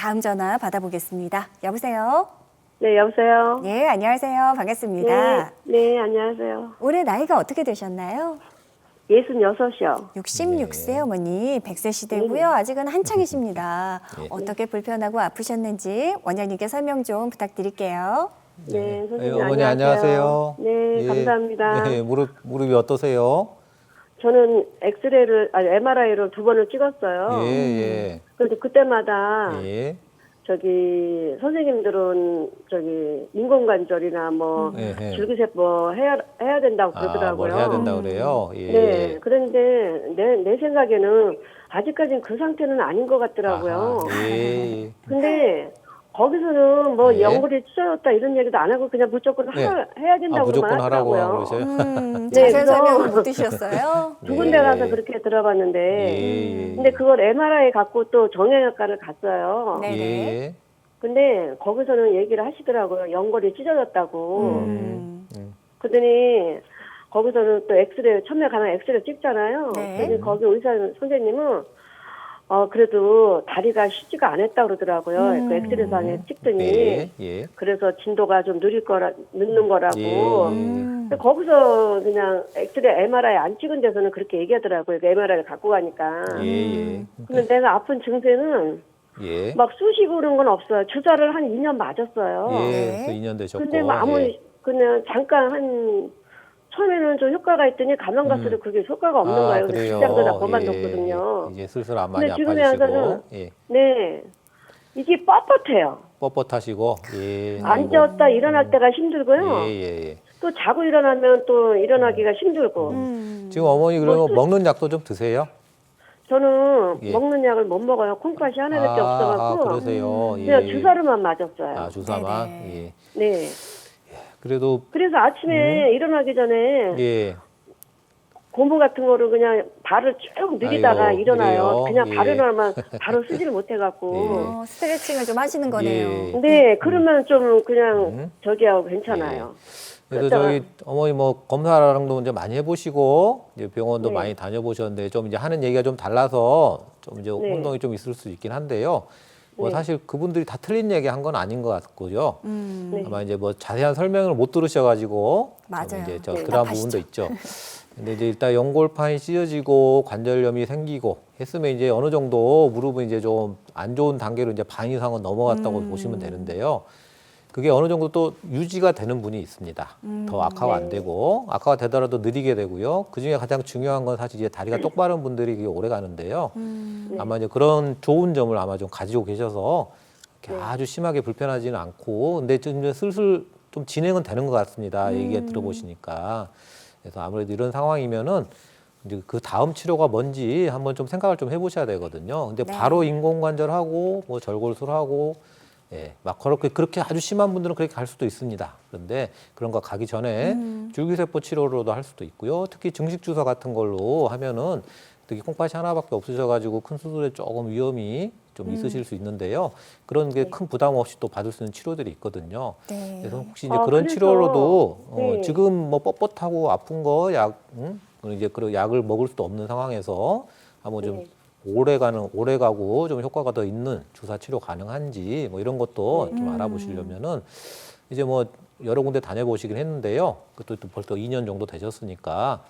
다음 전화 받아보겠습니다. 여보세요? 네, 여보세요? 예, 안녕하세요. 반갑습니다. 네, 안녕하세요. 올해 나이가 어떻게 되셨나요? 66이요. 66세 어머니, 100세 시대고요. 아직은 한창이십니다. 어떻게 불편하고 아프셨는지 원장님께 설명 좀 부탁드릴게요. 네, 선생님 어머니 안녕하세요. 네, 예. 감사합니다. 네, 무릎이 어떠세요? 저는 MRI를 2번을 찍었어요. 예, 그런데 그때마다 예. 선생님들은 인공관절이나 예. 줄기세포 해야 된다고 그러더라고요. 뭘 해야 된다고 그래요? 예. 네, 그런데 내 생각에는 아직까지는 그 상태는 아닌 것 같더라고요. 아하, 예. 근데 거기서는 예. 연골이 찢어졌다 이런 얘기도 안 하고 그냥 무조건 네. 해야 된다고 무조건 하라고 하더라고요. 그러세요? 자세한 그래서- 설명을 못 드셨어요? 두 군데 가서 그렇게 들어봤는데 예. 근데 그걸 MRI 갖고 또 정형외과를 갔어요. 네. 예. 근데 거기서는 얘기를 하시더라고요. 연골이 찢어졌다고. 그러더니 거기서는 또 처음에 가면 엑스레이 찍잖아요. 네. 그랬더니 거기 의사 선생님은 그래도 다리가 쉬지가 않았다 그러더라고요. 그 엑스레이상에 찍더니. 네. 예. 그래서 진도가 좀 늦는 거라고. 예. 근데 거기서 그냥 MRI 안 찍은 데서는 그렇게 얘기하더라고요. 그 MRI를 갖고 가니까. 예. 근데 내가 아픈 증세는 예. 막 쑤시고 그런 건 없어요. 주사를 한 2년 맞았어요. 예. 그 2년 되셨고. 근데 그냥 잠깐 처음에는 좀 효과가 있더니 가면 갈수록 그게 효과가 없는 거예요. 그래서 그래요. 직장도 다 그만뒀거든요. 이제 슬슬 안 많이 근데 지금 아파지시고. 와서는 예. 네. 이게 뻣뻣해요. 뻣뻣하시고. 예. 앉았다 일어날 때가 힘들고요. 예. 또 자고 일어나면 또 일어나기가 힘들고. 지금 어머니 그러면 먹는 약도 좀 드세요? 저는 예. 먹는 약을 못 먹어요. 콩팥이 하나밖에 없어갖고. 그러세요. 그냥 주사로만 맞았어요. 주사만. 네네. 예. 네. 그래도 그래서 아침에 일어나기 전에 예. 고무 같은 거를 그냥 발을 쭉 늘리다가 아이고, 일어나요. 그래요? 그냥 예. 발을 일어나면 바로 쓰지를 못해갖고. 스트레칭을 좀 하시는 거네요. 예. 네, 그러면 좀 그냥 저기하고 괜찮아요. 그래서 저희 어머니 검사랑도 이제 많이 해보시고 이제 병원도 네. 많이 다녀보셨는데 좀 이제 하는 얘기가 좀 달라서 좀 이제 네. 혼동이 좀 있을 수 있긴 한데요. 네. 사실 그분들이 다 틀린 얘기 한 건 아닌 것 같고요. 네. 아마 이제 자세한 설명을 못 들으셔가지고 좀 맞아요. 이제 네. 그런 부분도 있죠. 근데 이제 일단 연골판이 찢어지고 관절염이 생기고 했으면 이제 어느 정도 무릎은 이제 좀 안 좋은 단계로 이제 반 이상은 넘어갔다고 보시면 되는데요. 그게 어느 정도 또 유지가 되는 분이 있습니다. 더 악화가 안 되고 악화가 되더라도 느리게 되고요. 그 중에 가장 중요한 건 사실 이제 다리가 똑바른 분들이 그게 오래 가는데요. 아마 이제 그런 좋은 점을 아마 좀 가지고 계셔서 이렇게 아주 심하게 불편하지는 않고 근데 좀 이제 슬슬 좀 진행은 되는 것 같습니다. 얘기 들어보시니까. 그래서 아무래도 이런 상황이면은 이제 그 다음 치료가 뭔지 한번 좀 생각을 좀 해보셔야 되거든요. 근데 바로 인공관절하고 절골술하고 막 그렇게 아주 심한 분들은 그렇게 갈 수도 있습니다. 그런데 그런 거 가기 전에 줄기세포 치료로도 할 수도 있고요. 특히 증식 주사 같은 걸로 하면은 특히 콩팥이 하나밖에 없으셔가지고 큰 수술에 조금 위험이 좀 있으실 수 있는데요. 그런 게 큰 부담 없이 또 받을 수 있는 치료들이 있거든요. 네. 그래서 혹시 이제 그런 치료로도 네. 지금 뻣뻣하고 아픈 거 이제 그 약을 먹을 수도 없는 상황에서 한번 좀 오래 가고 좀 효과가 더 있는 주사 치료 가능한지 이런 것도 좀 알아보시려면은 이제 여러 군데 다녀보시긴 했는데요. 그것도 또 벌써 2년 정도 되셨으니까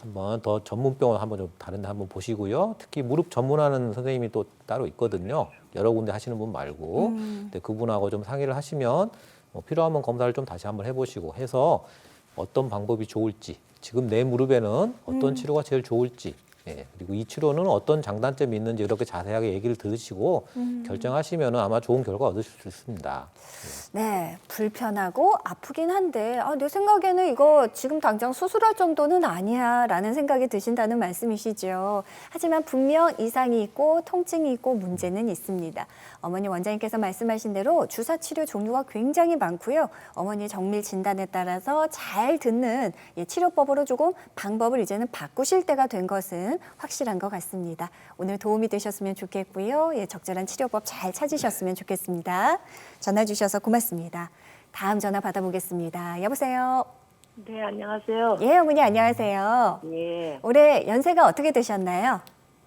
한번 더 전문 병원 한번 좀 다른 데 한번 보시고요. 특히 무릎 전문하는 선생님이 또 따로 있거든요. 여러 군데 하시는 분 말고. 근데 그분하고 좀 상의를 하시면 필요하면 검사를 좀 다시 한번 해보시고 해서 어떤 방법이 좋을지 지금 내 무릎에는 어떤 치료가 제일 좋을지 그리고 이 치료는 어떤 장단점이 있는지 이렇게 자세하게 얘기를 들으시고 결정하시면 아마 좋은 결과 얻으실 수 있습니다. 네, 불편하고 아프긴 한데 내 생각에는 이거 지금 당장 수술할 정도는 아니야 라는 생각이 드신다는 말씀이시죠. 하지만 분명 이상이 있고 통증이 있고 문제는 있습니다. 어머니 원장님께서 말씀하신 대로 주사 치료 종류가 굉장히 많고요. 어머니의 정밀 진단에 따라서 잘 듣는 치료법으로 조금 방법을 이제는 바꾸실 때가 된 것은 확실한 것 같습니다. 오늘 도움이 되셨으면 좋겠고요. 적절한 치료법 잘 찾으셨으면 좋겠습니다. 전화 주셔서 고맙습니다. 다음 전화 받아보겠습니다. 여보세요. 네, 안녕하세요. 예, 어머니 안녕하세요. 예, 올해 연세가 어떻게 되셨나요?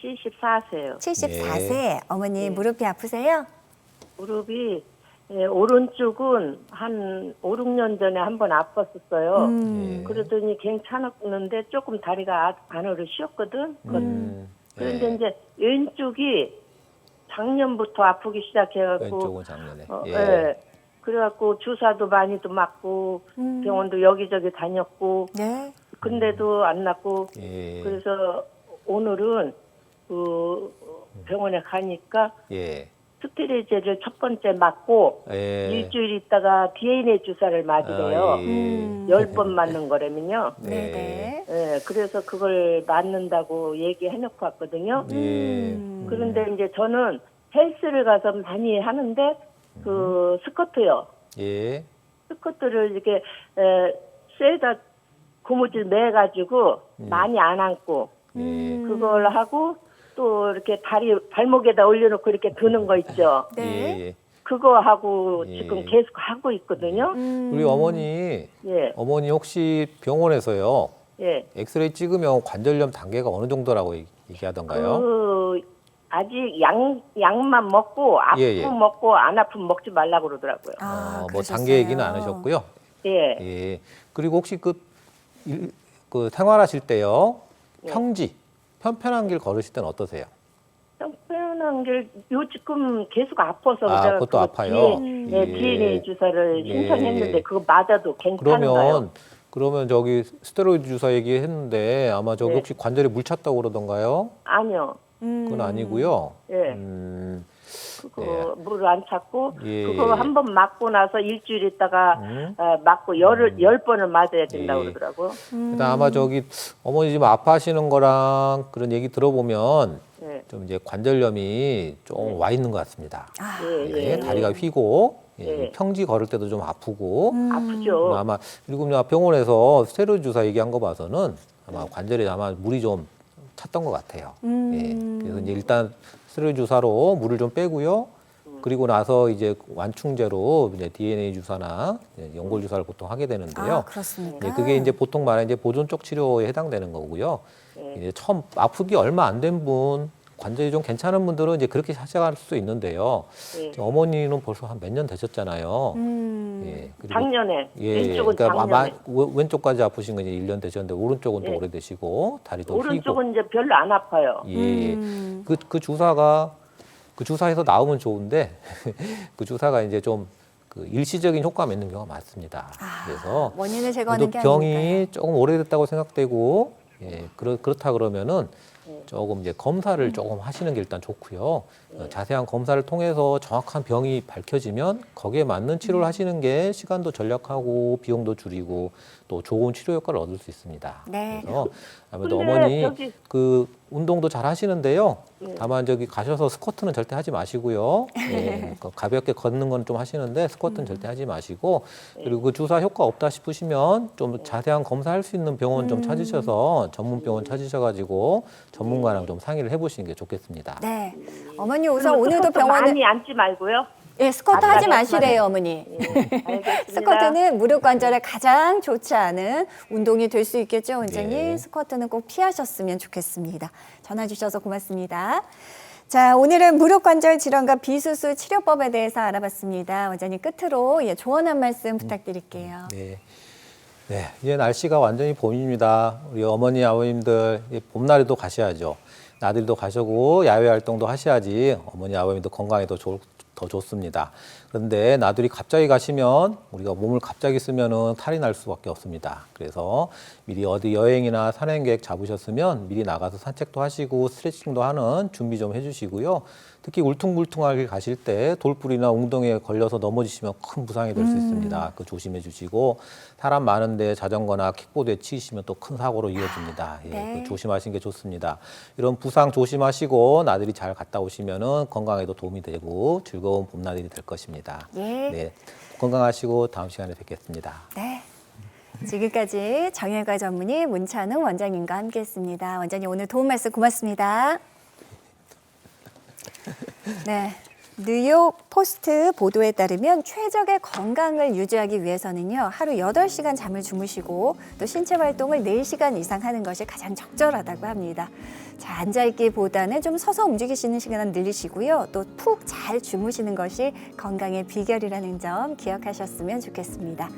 74세요. 74세. 어머니 무릎이 아프세요? 무릎이 오른쪽은 한 5, 6년 전에 한번 아팠었어요. 예. 그러더니 괜찮았는데 조금 다리가 안으로 쉬었거든. 그런데 예. 이제 왼쪽이 작년부터 아프기 시작해갖고 왼쪽은 작년에. 예. 그래갖고 주사도 많이도 맞고 병원도 여기저기 다녔고 네. 근데도 안 낫고 예. 그래서 오늘은 그 병원에 가니까 예. 스테로이드를 첫 번째 맞고 예. 일주일 있다가 DNA 주사를 맞으래요. 아, 예. 10번 맞는 거라면요. 네네. 예, 그래서 그걸 맞는다고 얘기해놓고 왔거든요. 예. 그런데 이제 저는 헬스를 가서 많이 하는데 그 스쿼트요. 예. 스쿼트를 이렇게 쇠에다 고무줄 매가지고 많이 안 앉고 예. 그걸 하고 또 이렇게 다리 발목에다 올려놓고 이렇게 드는 거 있죠. 네. 예. 그거 하고 예. 지금 계속 하고 있거든요. 우리 어머니, 예, 어머니 혹시 병원에서요, 예. 엑스레이 찍으면 관절염 단계가 어느 정도라고 얘기하던가요? 그 아직 약만 먹고 아프면 예, 예. 먹고 안 아프면 먹지 말라고 그러더라고요. 아, 뭐 그러셨어요. 단계 얘기는 안 하셨고요. 예. 예. 그리고 혹시 그 생활하실 때요, 예. 평지, 편편한 길 걸으실 때는 어떠세요? 편한 게 요즘 계속 아파서 아, 제가 그것도 그거 아파요? DNA, 예. DNA 주사를 예. 신청했는데 그거 맞아도 괜찮은가요? 그러면 저기 스테로이드 주사 얘기했는데 아마 저기 네. 혹시 관절에 물 찼다고 그러던가요? 아니요. 그건 아니고요. 예. 그거 물을 안 찾고 예. 그거 한 번 맞고 나서 일주일 있다가 맞고 열 번을 맞아야 된다고 예. 그러더라고요. 일단 아마 저기 어머니 지금 아파하시는 거랑 그런 얘기 들어보면 예. 좀 이제 관절염이 좀 와 있는 것 같습니다. 예, 예, 예. 다리가 휘고 예. 평지 걸을 때도 좀 아프고 아프죠. 아마 그리고 병원에서 스테로이드 주사 얘기한 거 봐서는 아마 관절에 아마 물이 좀 찼던 것 같아요. 예. 그래서 이제 일단 스테로이드 주사로 물을 좀 빼고요. 그리고 나서 이제 완충제로 이제 DNA 주사나 연골 주사를 보통 하게 되는데요. 아, 그렇습니까? 예, 그게 이제 보통 말하는 이제 보존 쪽 치료에 해당되는 거고요. 이제 처음 아프기 얼마 안 된 분, 관절이 좀 괜찮은 분들은 이제 그렇게 시작할 수 있는데요. 예. 어머니는 벌써 한 몇 년 되셨잖아요. 예, 그리고 작년에 왼쪽은 그러니까 작년에 왼쪽까지 아프신 건 이제 1년 되셨는데 오른쪽은 또 예. 오래되시고 다리도 휘고. 오른쪽은 이제 별로 안 아파요. 예. 그 주사가 그 주사에서 나오면 좋은데 그 주사가 이제 좀 그 일시적인 효과가 있는 경우가 많습니다. 그래서 원인을 제거하는 게 병이 아니니까요. 조금 오래됐다고 생각되고 그렇다 그러면은 조금 이제 검사를 조금 하시는 게 일단 좋고요. 자세한 검사를 통해서 정확한 병이 밝혀지면 거기에 맞는 치료를 하시는 게 시간도 절약하고 비용도 줄이고 또 좋은 치료 효과를 얻을 수 있습니다. 네. 그래서 아무래도 근데 어머니 저기- 그 운동도 잘 하시는데요. 다만 저기 가셔서 스쿼트는 절대 하지 마시고요. 예, 가볍게 걷는 건 좀 하시는데 스쿼트는 절대 하지 마시고 그리고 그 주사 효과 없다 싶으시면 좀 자세한 검사할 수 있는 병원 좀 찾으셔서 전문 병원 찾으셔가지고 전문가랑 좀 상의를 해보시는 게 좋겠습니다. 네. 어머니 우선 그리고 오늘도 스쿼트 병원에 많이 앉지 말고요. 예, 스쿼트 안 하지 가겠지만- 마시래요, 어머니. 알겠습니다. 스쿼트는 무릎 관절에 가장 좋지 않은 운동이 될 수 있겠죠, 원장님. 네. 스쿼트는 꼭 피하셨으면 좋겠습니다. 전화 주셔서 고맙습니다. 자, 오늘은 무릎 관절 질환과 비수술 치료법에 대해서 알아봤습니다. 원장님 끝으로 조언 한 말씀 부탁드릴게요. 네. 네, 이제 날씨가 완전히 봄입니다. 우리 어머니, 아버님들 이제 봄날에도 가셔야죠. 나들이도 가시고 야외 활동도 하셔야지 어머니, 아버님도 건강에 더 좋습니다. 그런데 나들이 갑자기 가시면 우리가 몸을 갑자기 쓰면은 탈이 날 수밖에 없습니다. 그래서 미리 어디 여행이나 산행 계획 잡으셨으면 미리 나가서 산책도 하시고 스트레칭도 하는 준비 좀 해주시고요. 특히 울퉁불퉁하게 가실 때 돌불이나 웅덩이에 걸려서 넘어지시면 큰 부상이 될 수 있습니다. 그 조심해 주시고 사람 많은데 자전거나 킥보드에 치이시면 또 큰 사고로 이어집니다. 예, 네. 그 조심하시는 게 좋습니다. 이런 부상 조심하시고 나들이 잘 갔다 오시면은 건강에도 도움이 되고 즐거운 봄나들이 될 것입니다. 예. 네, 건강하시고 다음 시간에 뵙겠습니다. 네. 지금까지 정형외과 전문의 문찬웅 원장님과 함께했습니다. 원장님 오늘 도움 말씀 고맙습니다. 네, 뉴욕 포스트 보도에 따르면 최적의 건강을 유지하기 위해서는요, 하루 8시간 잠을 주무시고 또 신체 활동을 4시간 이상 하는 것이 가장 적절하다고 합니다. 자, 앉아있기보다는 좀 서서 움직이시는 시간을 늘리시고요. 또 푹 잘 주무시는 것이 건강의 비결이라는 점 기억하셨으면 좋겠습니다.